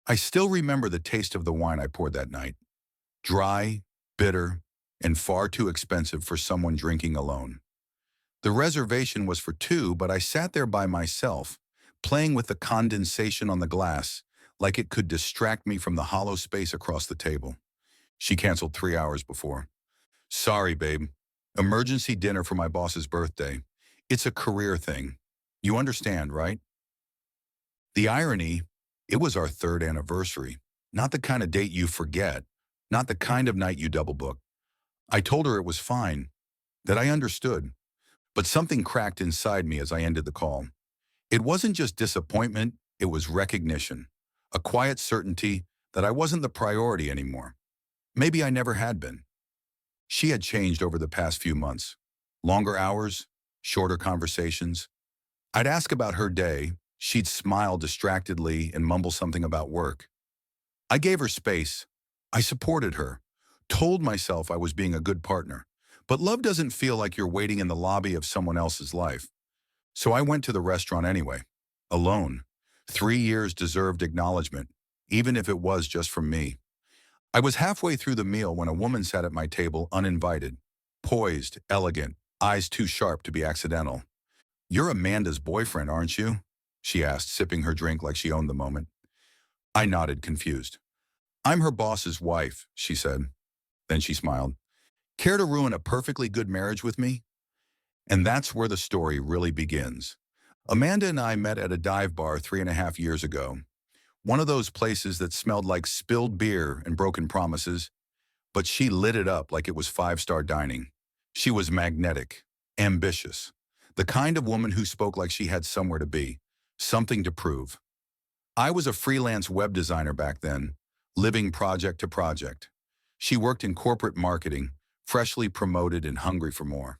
I still remember the taste of the wine I poured that night. Dry, bitter, and far too expensive for someone drinking alone. The reservation was for two, but I sat there by myself, playing with the condensation on the glass like it could distract me from the hollow space across the table. She canceled 3 hours before. Sorry, babe. Emergency dinner for my boss's birthday. It's a career thing. You understand, right? The irony, it was our third anniversary. Not the kind of date you forget. Not the kind of night you double book. I told her it was fine, that I understood. But something cracked inside me as I ended the call. It wasn't just disappointment, it was recognition. A quiet certainty that I wasn't the priority anymore. Maybe I never had been. She had changed over the past few months. Longer hours, shorter conversations. I'd ask about her day. She'd smile distractedly and mumble something about work. I gave her space. I supported her. Told myself I was being a good partner. But love doesn't feel like you're waiting in the lobby of someone else's life. So I went to the restaurant anyway. Alone. 3 years deserved acknowledgement, even if it was just from me. I was halfway through the meal when a woman sat at my table uninvited. Poised, elegant, eyes too sharp to be accidental. "You're Amanda's boyfriend, aren't you?" she asked, sipping her drink like she owned the moment. I nodded, confused. "I'm her boss's wife," she said. Then she smiled. "Care to ruin a perfectly good marriage with me?" And that's where the story really begins. Amanda and I met at a dive bar 3.5 years ago. One of those places that smelled like spilled beer and broken promises, but she lit it up like it was five-star dining. She was magnetic, ambitious, the kind of woman who spoke like she had somewhere to be, something to prove. I was a freelance web designer back then, living project to project. She worked in corporate marketing, freshly promoted and hungry for more.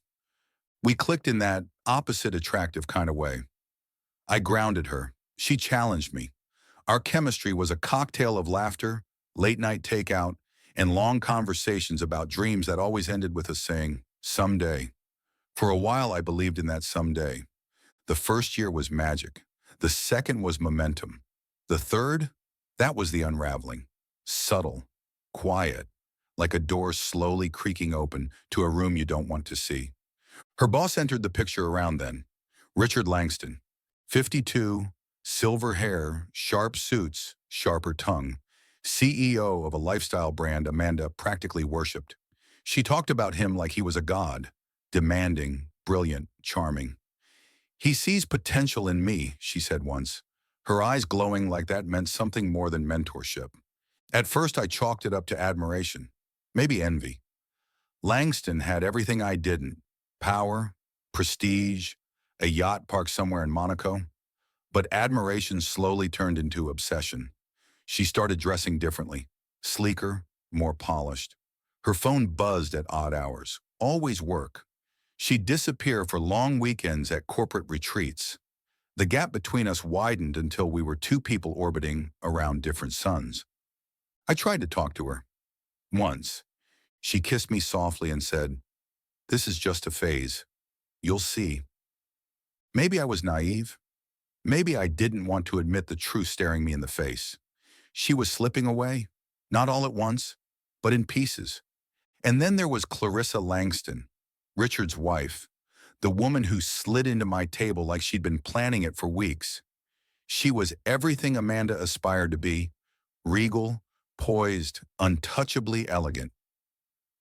We clicked in that opposite attractive kind of way. I grounded her. She challenged me. Our chemistry was a cocktail of laughter, late-night takeout, and long conversations about dreams that always ended with us saying, "Someday." For a while, I believed in that someday. The first year was magic. The second was momentum. The third, that was the unraveling. Subtle, quiet, like a door slowly creaking open to a room you don't want to see. Her boss entered the picture around then. Richard Langston, 52, silver hair, sharp suits, sharper tongue, CEO of a lifestyle brand Amanda practically worshipped. She talked about him like he was a god, demanding, brilliant, charming. "He sees potential in me," she said once, her eyes glowing like that meant something more than mentorship. At first, I chalked it up to admiration, maybe envy. Langston had everything I didn't: power, prestige, a yacht parked somewhere in Monaco. But admiration slowly turned into obsession. She started dressing differently, sleeker, more polished. Her phone buzzed at odd hours, always work. She'd disappear for long weekends at corporate retreats. The gap between us widened until we were two people orbiting around different suns. I tried to talk to her. Once, she kissed me softly and said, "This is just a phase. You'll see." Maybe I was naive. Maybe I didn't want to admit the truth staring me in the face. She was slipping away, not all at once, but in pieces. And then there was Clarissa Langston, Richard's wife, the woman who slid into my table like she'd been planning it for weeks. She was everything Amanda aspired to be: regal, poised, untouchably elegant.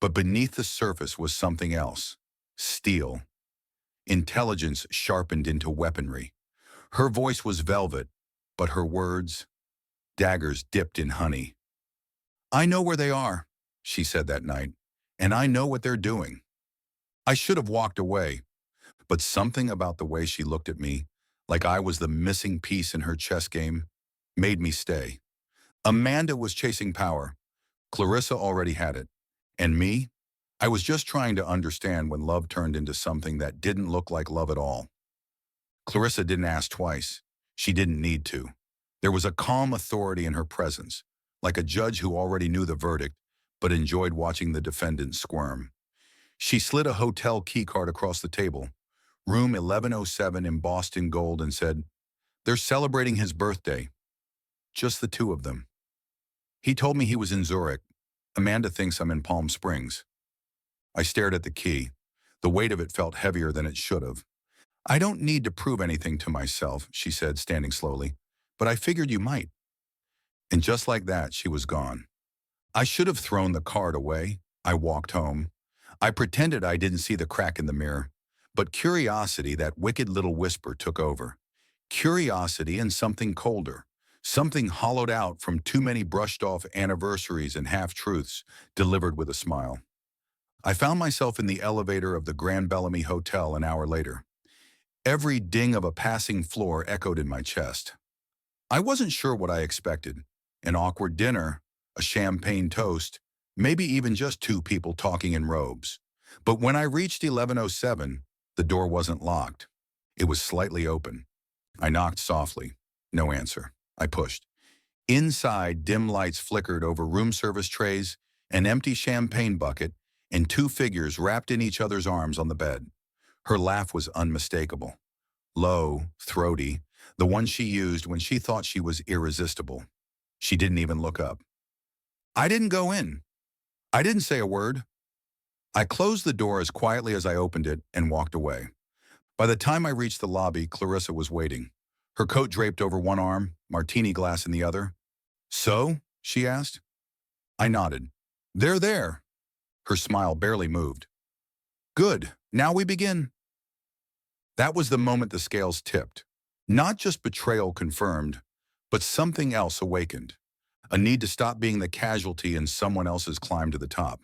But beneath the surface was something else: steel. Intelligence sharpened into weaponry. Her voice was velvet, but her words, daggers dipped in honey. "I know where they are," she said that night, "and I know what they're doing." I should have walked away, but something about the way she looked at me, like I was the missing piece in her chess game, made me stay. Amanda was chasing power. Clarissa already had it. And me? I was just trying to understand when love turned into something that didn't look like love at all. Clarissa didn't ask twice. She didn't need to. There was a calm authority in her presence, like a judge who already knew the verdict, but enjoyed watching the defendant squirm. She slid a hotel keycard across the table, room 1107 embossed in gold, and said, "They're celebrating his birthday. Just the two of them." He told me he was in Zurich. Amanda thinks I'm in Palm Springs. I stared at the key. The weight of it felt heavier than it should have. I don't need to prove anything to myself, she said, standing slowly. But I figured you might. And just like that, she was gone. I should have thrown the card away. I walked home. I pretended I didn't see the crack in the mirror. But curiosity, that wicked little whisper, took over. Curiosity and something colder. Something hollowed out from too many brushed-off anniversaries and half-truths, delivered with a smile. I found myself in the elevator of the Grand Bellamy Hotel an hour later. Every ding of a passing floor echoed in my chest. I wasn't sure what I expected. An awkward dinner, a champagne toast, maybe even just two people talking in robes. But when I reached 1107, the door wasn't locked. It was slightly open. I knocked softly. No answer. I pushed. Inside, dim lights flickered over room service trays, an empty champagne bucket, and two figures wrapped in each other's arms on the bed. Her laugh was unmistakable. Low, throaty, the one she used when she thought she was irresistible. She didn't even look up. I didn't go in. I didn't say a word. I closed the door as quietly as I opened it and walked away. By the time I reached the lobby, Clarissa was waiting. Her coat draped over one arm, martini glass in the other. "So?" she asked. I nodded. "They're there." Her smile barely moved. "Good. Now we begin." That was the moment the scales tipped. Not just betrayal confirmed, but something else awakened. A need to stop being the casualty in someone else's climb to the top.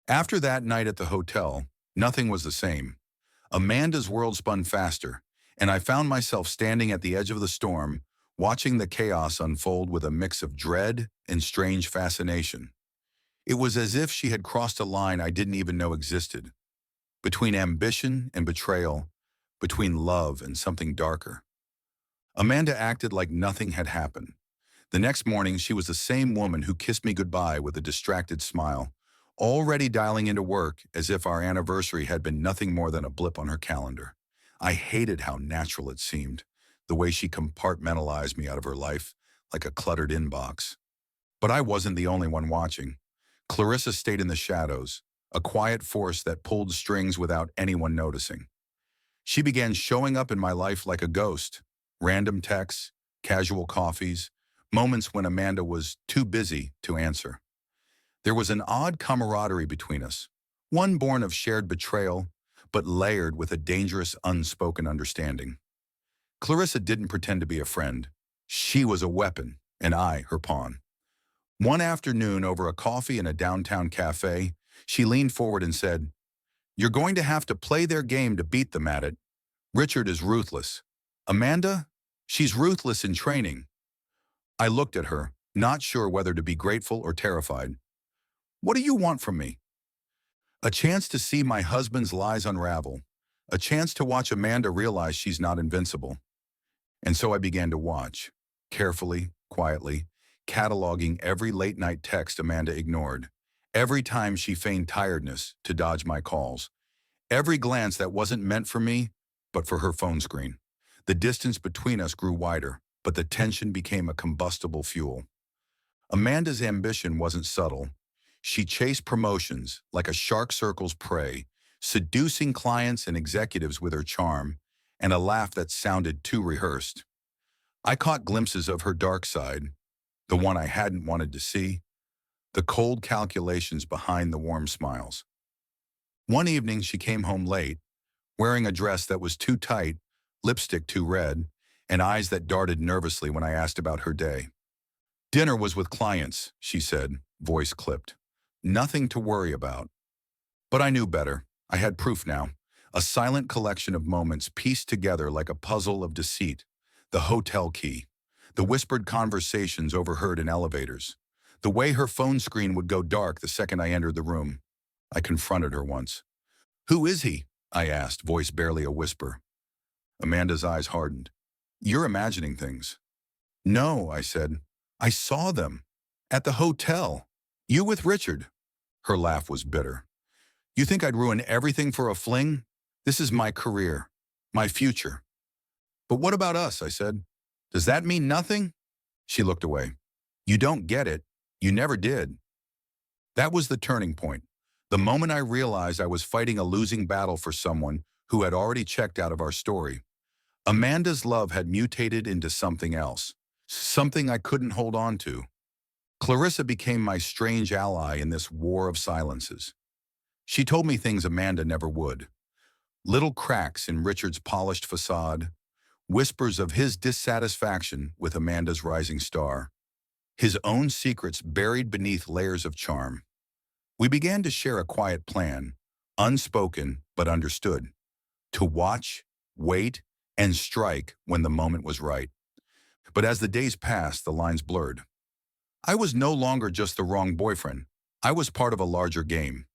After that night at the hotel, nothing was the same. Amanda's world spun faster, and I found myself standing at the edge of the storm, watching the chaos unfold with a mix of dread and strange fascination. It was as if she had crossed a line I didn't even know existed. Between ambition and betrayal, between love and something darker. Amanda acted like nothing had happened. The next morning, she was the same woman who kissed me goodbye with a distracted smile, already dialing into work as if our anniversary had been nothing more than a blip on her calendar. I hated how natural it seemed, the way she compartmentalized me out of her life, like a cluttered inbox. But I wasn't the only one watching. Clarissa stayed in the shadows, a quiet force that pulled strings without anyone noticing. She began showing up in my life like a ghost. Random texts, casual coffees, moments when Amanda was too busy to answer. There was an odd camaraderie between us, one born of shared betrayal, but layered with a dangerous unspoken understanding. Clarissa didn't pretend to be a friend. She was a weapon, and I her pawn. One afternoon, over a coffee in a downtown cafe, she leaned forward and said, "You're going to have to play their game to beat them at it. Richard is ruthless. Amanda, she's ruthless in training." I looked at her, not sure whether to be grateful or terrified. "What do you want from me?" "A chance to see my husband's lies unravel. A chance to watch Amanda realize she's not invincible." And so I began to watch, carefully, quietly, cataloging every late-night text Amanda ignored, every time she feigned tiredness to dodge my calls, every glance that wasn't meant for me, but for her phone screen. The distance between us grew wider, but the tension became a combustible fuel. Amanda's ambition wasn't subtle. She chased promotions like a shark circles prey, seducing clients and executives with her charm, and a laugh that sounded too rehearsed. I caught glimpses of her dark side, the one I hadn't wanted to see, the cold calculations behind the warm smiles. One evening she came home late, wearing a dress that was too tight, lipstick too red, and eyes that darted nervously when I asked about her day. "Dinner was with clients," she said, voice clipped. "Nothing to worry about." But I knew better. I had proof now. A silent collection of moments pieced together like a puzzle of deceit. The hotel key. The whispered conversations overheard in elevators. The way her phone screen would go dark the second I entered the room. I confronted her once. "Who is he?" I asked, voice barely a whisper. Amanda's eyes hardened. "You're imagining things." "No," I said. "I saw them. At the hotel. You with Richard." Her laugh was bitter. "You think I'd ruin everything for a fling? This is my career. My future." "But what about us?" I said. "Does that mean nothing?" She looked away. "You don't get it. You never did. That was the turning point. The moment I realized I was fighting a losing battle for someone who had already checked out of our story. Amanda's love had mutated into something else, something I couldn't hold on to. Clarissa became my strange ally in this war of silences. She told me things Amanda never would. Little cracks in Richard's polished facade, whispers of his dissatisfaction with Amanda's rising star, his own secrets buried beneath layers of charm. We began to share a quiet plan, unspoken but understood, to watch, wait, and strike when the moment was right. But as the days passed, the lines blurred. I was no longer just the wrong boyfriend. I was part of a larger game.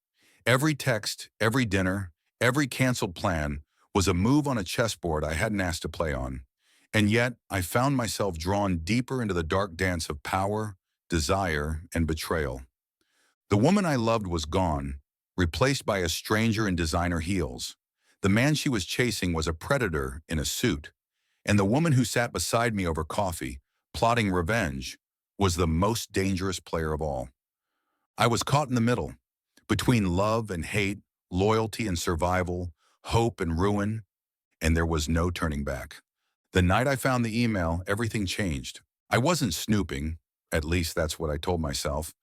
Every text, every dinner, every canceled plan was a move on a chessboard I hadn't asked to play on. And yet, I found myself drawn deeper into the dark dance of power, desire, and betrayal. The woman I loved was gone, replaced by a stranger in designer heels. The man she was chasing was a predator in a suit, and the woman who sat beside me over coffee, plotting revenge, was the most dangerous player of all. I was caught in the middle, between love and hate, loyalty and survival, hope and ruin, and there was no turning back. The night I found the email, everything changed. I wasn't snooping, at least that's what I told myself,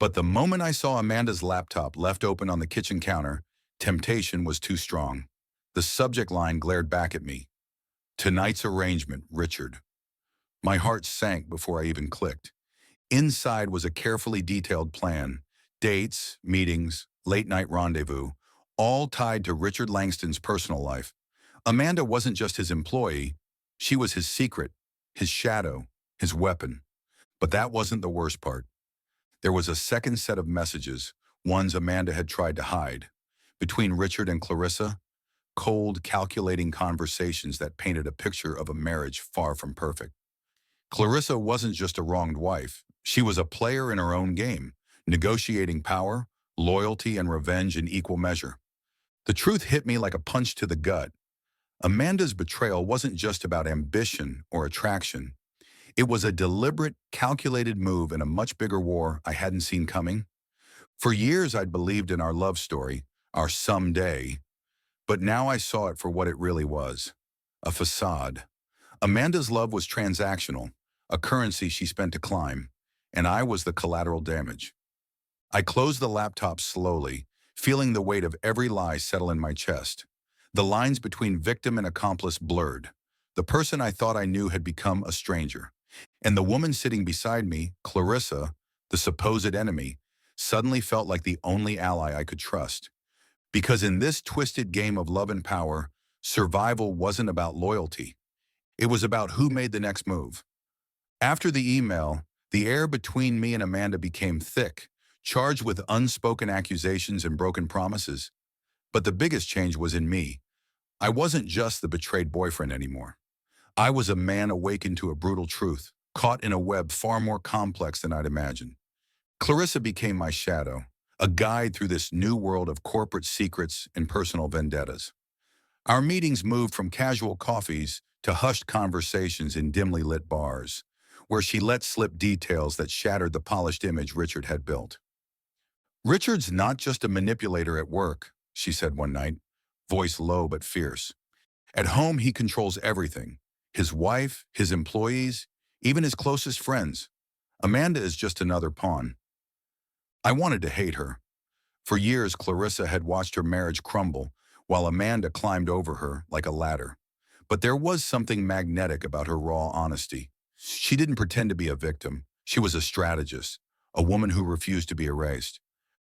but the moment I saw Amanda's laptop left open on the kitchen counter, temptation was too strong. The subject line glared back at me. Tonight's arrangement, Richard. My heart sank before I even clicked. Inside was a carefully detailed plan. Dates, meetings, late-night rendezvous, all tied to Richard Langston's personal life. Amanda wasn't just his employee. She was his secret, his shadow, his weapon. But that wasn't the worst part. There was a second set of messages, ones Amanda had tried to hide. Between Richard and Clarissa, cold, calculating conversations that painted a picture of a marriage far from perfect. Clarissa wasn't just a wronged wife. She was a player in her own game, negotiating power, loyalty, and revenge in equal measure. The truth hit me like a punch to the gut. Amanda's betrayal wasn't just about ambition or attraction. It was a deliberate, calculated move in a much bigger war I hadn't seen coming. For years I'd believed in our love story, our someday, but now I saw it for what it really was, a facade. Amanda's love was transactional, a currency she spent to climb, and I was the collateral damage. I closed the laptop slowly, feeling the weight of every lie settle in my chest. The lines between victim and accomplice blurred. The person I thought I knew had become a stranger. And the woman sitting beside me, Clarissa, the supposed enemy, suddenly felt like the only ally I could trust. Because in this twisted game of love and power, survival wasn't about loyalty. It was about who made the next move. After the email, the air between me and Amanda became thick, charged with unspoken accusations and broken promises. But the biggest change was in me. I wasn't just the betrayed boyfriend anymore. I was a man awakened to a brutal truth, caught in a web far more complex than I'd imagined. Clarissa became my shadow, a guide through this new world of corporate secrets and personal vendettas. Our meetings moved from casual coffees to hushed conversations in dimly lit bars, where she let slip details that shattered the polished image Richard had built. Richard's not just a manipulator at work, she said one night, voice low but fierce. At home, he controls everything. His wife, his employees, even his closest friends. Amanda is just another pawn. I wanted to hate her. For years, Clarissa had watched her marriage crumble, while Amanda climbed over her like a ladder. But there was something magnetic about her raw honesty. She didn't pretend to be a victim. She was a strategist, a woman who refused to be erased.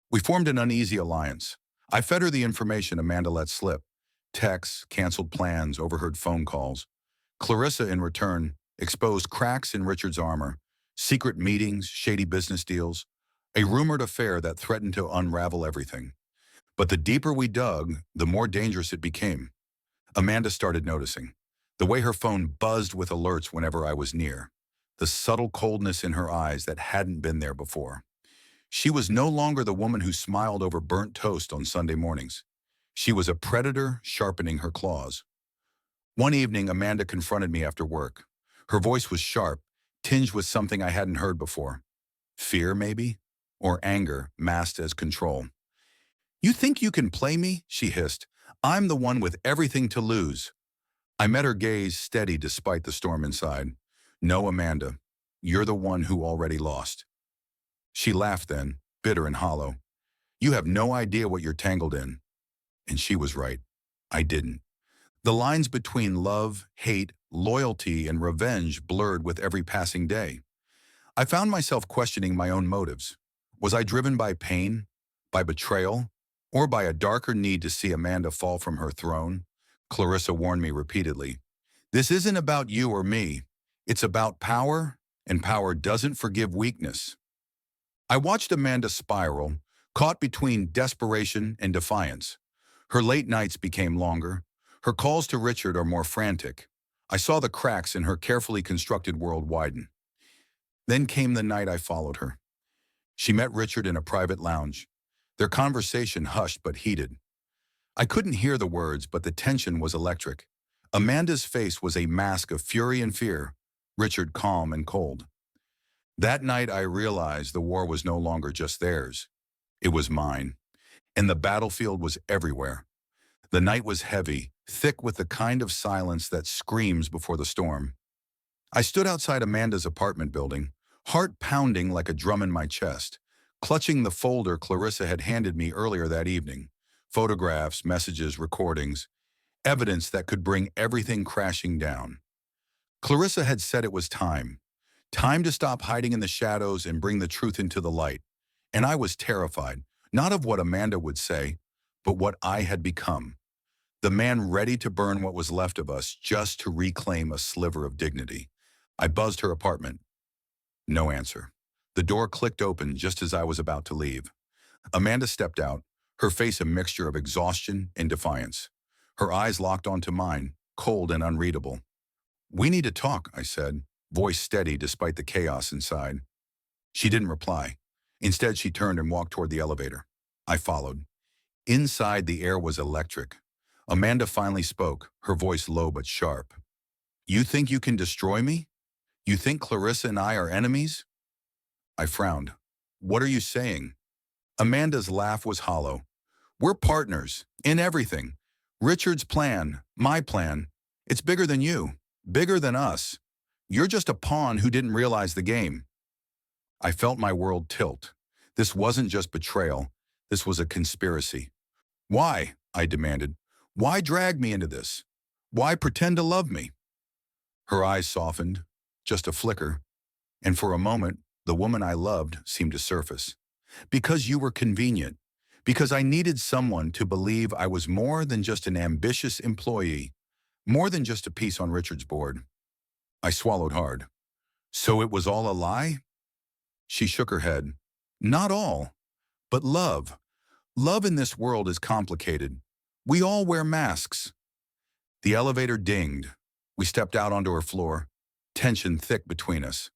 We formed an uneasy alliance. I fed her the information Amanda let slip. Texts, canceled plans, overheard phone calls. Clarissa, in return, exposed cracks in Richard's armor, secret meetings, shady business deals, a rumored affair that threatened to unravel everything. But the deeper we dug, the more dangerous it became. Amanda started noticing. The way her phone buzzed with alerts whenever I was near. The subtle coldness in her eyes that hadn't been there before. She was no longer the woman who smiled over burnt toast on Sunday mornings. She was a predator sharpening her claws. One evening, Amanda confronted me after work. Her voice was sharp, tinged with something I hadn't heard before. Fear, maybe? Or anger, masked as control. You think you can play me? She hissed. I'm the one with everything to lose. I met her gaze steady despite the storm inside. No, Amanda. You're the one who already lost. She laughed then, bitter and hollow. You have no idea what you're tangled in. And she was right. I didn't. The lines between love, hate, loyalty, and revenge blurred with every passing day. I found myself questioning my own motives. Was I driven by pain, by betrayal, or by a darker need to see Amanda fall from her throne? Clarissa warned me repeatedly. This isn't about you or me. It's about power, and power doesn't forgive weakness. I watched Amanda spiral, caught between desperation and defiance. Her late nights became longer. Her calls to Richard are more frantic. I saw the cracks in her carefully constructed world widen. Then came the night I followed her. She met Richard in a private lounge. Their conversation hushed but heated. I couldn't hear the words, but the tension was electric. Amanda's face was a mask of fury and fear, Richard calm and cold. That night I realized the war was no longer just theirs. It was mine. And the battlefield was everywhere. The night was heavy, thick with the kind of silence that screams before the storm. I stood outside Amanda's apartment building, heart pounding like a drum in my chest, clutching the folder Clarissa had handed me earlier that evening. Photographs, messages, recordings, evidence that could bring everything crashing down. Clarissa had said it was time. Time to stop hiding in the shadows and bring the truth into the light. And I was terrified, not of what Amanda would say, but what I had become. The man ready to burn what was left of us just to reclaim a sliver of dignity. I buzzed her apartment. No answer. The door clicked open just as I was about to leave. Amanda stepped out, her face a mixture of exhaustion and defiance. Her eyes locked onto mine, cold and unreadable. We need to talk, I said, voice steady despite the chaos inside. She didn't reply. Instead, she turned and walked toward the elevator. I followed. Inside, the air was electric. Amanda finally spoke, her voice low but sharp. You think you can destroy me? You think Clarissa and I are enemies? I frowned. What are you saying? Amanda's laugh was hollow. We're partners, in everything. Richard's plan, my plan, it's bigger than you, bigger than us. You're just a pawn who didn't realize the game. I felt my world tilt. This wasn't just betrayal. This was a conspiracy. Why? I demanded. Why drag me into this? Why pretend to love me? Her eyes softened, just a flicker, and for a moment, the woman I loved seemed to surface. Because you were convenient. Because I needed someone to believe I was more than just an ambitious employee, more than just a piece on Richard's board. I swallowed hard. So it was all a lie? She shook her head. Not all, but love. Love in this world is complicated. We all wear masks. The elevator dinged. We stepped out onto her floor, tension thick between us.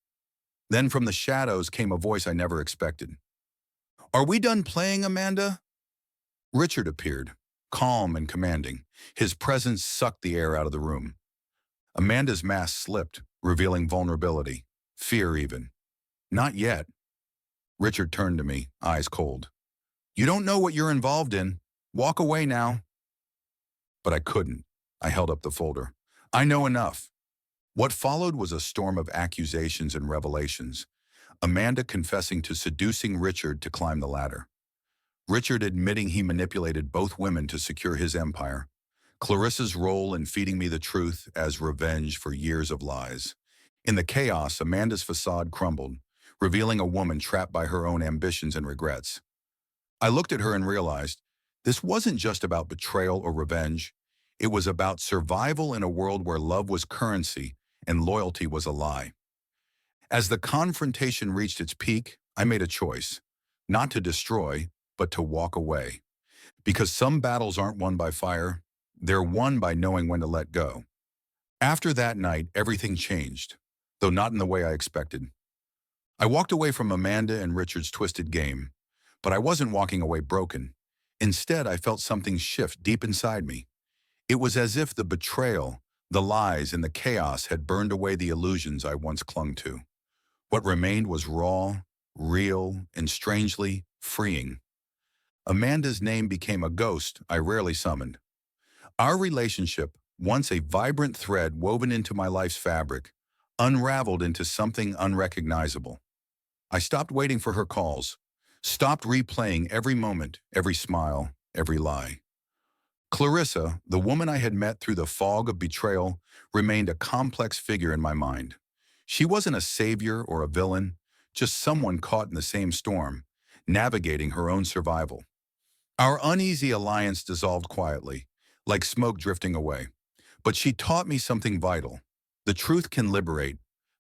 Then from the shadows came a voice I never expected. Are we done playing, Amanda? Richard appeared, calm and commanding. His presence sucked the air out of the room. Amanda's mask slipped, revealing vulnerability, fear even. Not yet. Richard turned to me, eyes cold. You don't know what you're involved in. Walk away now. But I couldn't. I held up the folder. I know enough. What followed was a storm of accusations and revelations. Amanda confessing to seducing Richard to climb the ladder. Richard admitting he manipulated both women to secure his empire. Clarissa's role in feeding me the truth as revenge for years of lies. In the chaos, Amanda's facade crumbled, revealing a woman trapped by her own ambitions and regrets. I looked at her and realized this wasn't just about betrayal or revenge. It was about survival in a world where love was currency and loyalty was a lie. As the confrontation reached its peak, I made a choice, not to destroy, but to walk away. Because some battles aren't won by fire, they're won by knowing when to let go. After that night, everything changed, though not in the way I expected. I walked away from Amanda and Richard's twisted game, but I wasn't walking away broken. Instead, I felt something shift deep inside me. It was as if the betrayal, the lies, and the chaos had burned away the illusions I once clung to. What remained was raw, real, and strangely freeing. Amanda's name became a ghost I rarely summoned. Our relationship, once a vibrant thread woven into my life's fabric, unraveled into something unrecognizable. I stopped waiting for her calls, stopped replaying every moment, every smile, every lie. Clarissa, the woman I had met through the fog of betrayal, remained a complex figure in my mind. She wasn't a savior or a villain, just someone caught in the same storm, navigating her own survival. Our uneasy alliance dissolved quietly, like smoke drifting away. But she taught me something vital. The truth can liberate,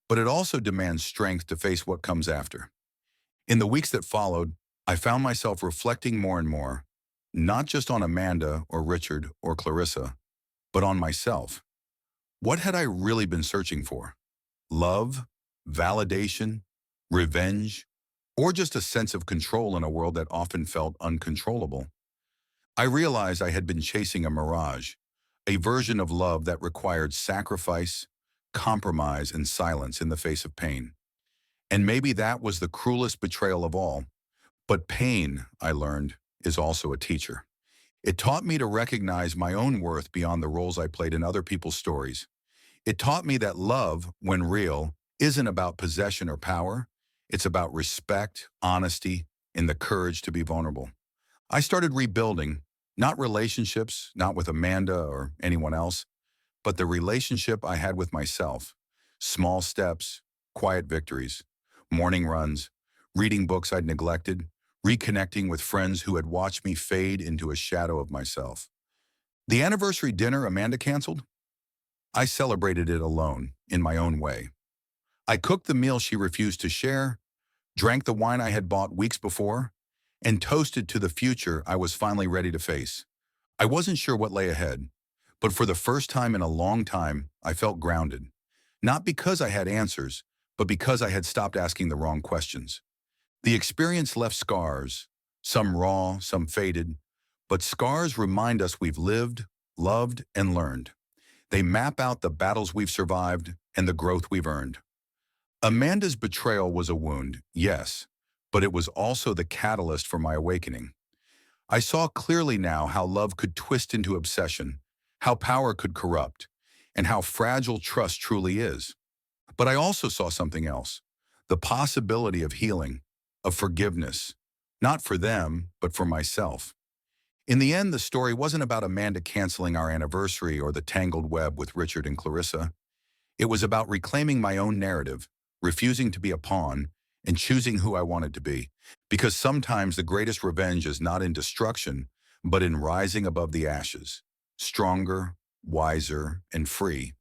but it also demands strength to face what comes after. In the weeks that followed, I found myself reflecting more and more, not just on Amanda or Richard or Clarissa, but on myself. What had I really been searching for? Love, validation, revenge, or just a sense of control in a world that often felt uncontrollable? I realized I had been chasing a mirage, a version of love that required sacrifice, compromise, and silence in the face of pain. And maybe that was the cruelest betrayal of all. But pain, I learned, is also a teacher. It taught me to recognize my own worth beyond the roles I played in other people's stories. It taught me that love, when real, isn't about possession or power. It's about respect, honesty, and the courage to be vulnerable. I started rebuilding, not relationships, not with Amanda or anyone else, but the relationship I had with myself. Small steps, quiet victories, morning runs, reading books I'd neglected, reconnecting with friends who had watched me fade into a shadow of myself. The anniversary dinner Amanda canceled? I celebrated it alone, in my own way. I cooked the meal she refused to share, drank the wine I had bought weeks before, and toasted to the future I was finally ready to face. I wasn't sure what lay ahead, but for the first time in a long time, I felt grounded. Not because I had answers, but because I had stopped asking the wrong questions. The experience left scars, some raw, some faded, but scars remind us we've lived, loved, and learned. They map out the battles we've survived and the growth we've earned. Amanda's betrayal was a wound, yes, but it was also the catalyst for my awakening. I saw clearly now how love could twist into obsession, how power could corrupt, and how fragile trust truly is. But I also saw something else, the possibility of healing, of forgiveness, not for them, but for myself. In the end, the story wasn't about Amanda canceling our anniversary or the tangled web with Richard and Clarissa. It was about reclaiming my own narrative, refusing to be a pawn, and choosing who I wanted to be. Because sometimes the greatest revenge is not in destruction, but in rising above the ashes, stronger, wiser, and free.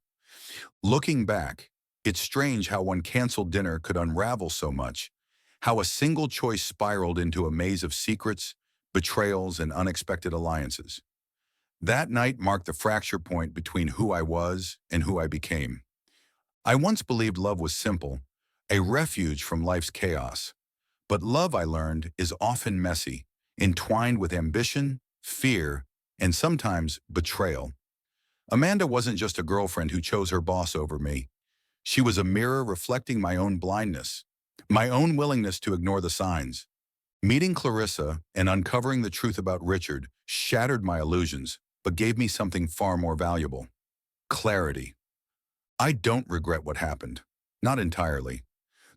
Looking back, it's strange how one canceled dinner could unravel so much, how a single choice spiraled into a maze of secrets, betrayals, and unexpected alliances. That night marked the fracture point between who I was and who I became. I once believed love was simple, a refuge from life's chaos. But love, I learned, is often messy, entwined with ambition, fear, and sometimes betrayal. Amanda wasn't just a girlfriend who chose her boss over me. She was a mirror reflecting my own blindness, my own willingness to ignore the signs. Meeting Clarissa and uncovering the truth about Richard shattered my illusions, but gave me something far more valuable: clarity. I don't regret what happened. Not entirely.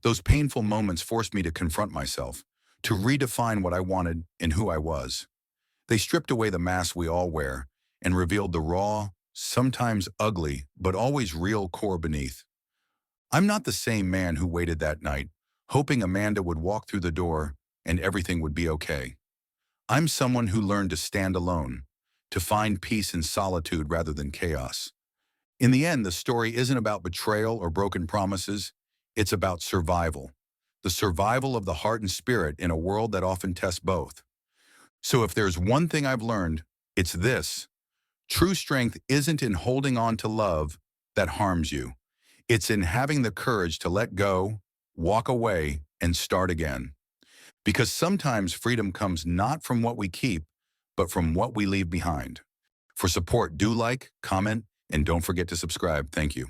Those painful moments forced me to confront myself, to redefine what I wanted and who I was. They stripped away the mask we all wear and revealed the raw, sometimes ugly, but always real core beneath. I'm not the same man who waited that night, hoping Amanda would walk through the door and everything would be okay. I'm someone who learned to stand alone, to find peace in solitude rather than chaos. In the end, the story isn't about betrayal or broken promises. It's about survival. The survival of the heart and spirit in a world that often tests both. So if there's one thing I've learned, it's this: true strength isn't in holding on to love that harms you. It's in having the courage to let go, walk away, and start again. Because sometimes freedom comes not from what we keep, but from what we leave behind. For support, do like, comment, and don't forget to subscribe. Thank you.